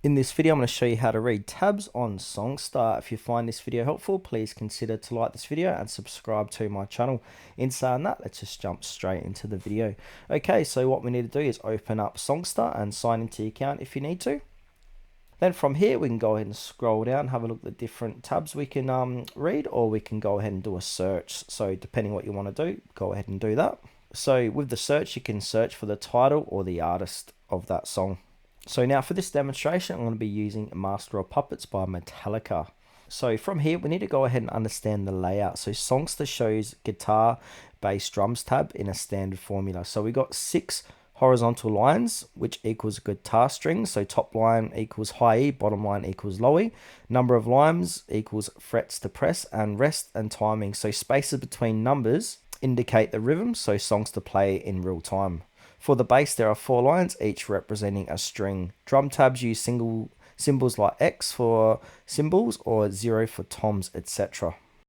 In this video, I'm going to show you how to read tabs on Songsterr. If you find this video helpful, please consider to like this video and subscribe to my channel. In saying that, let's just jump straight into the video. Okay, so what we need to do is open up Songsterr and sign into your account if you need to. Then from here, we can go ahead and scroll down, have a look at the different tabs we can read, or we can go ahead and do a search. So depending what you want to do, go ahead and do that. So with the search, you can search for the title or the artist of that song. So now for this demonstration, I'm going to be using Master of Puppets by Metallica. So from here, we need to go ahead and understand the layout. So Songster shows guitar, bass, drums tab in a standard formula. So we got 6 horizontal lines, which equals guitar strings. So top line equals high E, bottom line equals low E. Number of lines equals frets to press, and rest and timing. So spaces between numbers indicate the rhythm, so songs to play in real time. For the bass, there are 4 lines, each representing a string. Drum tabs use single symbols like X for cymbals or 0 for toms, etc.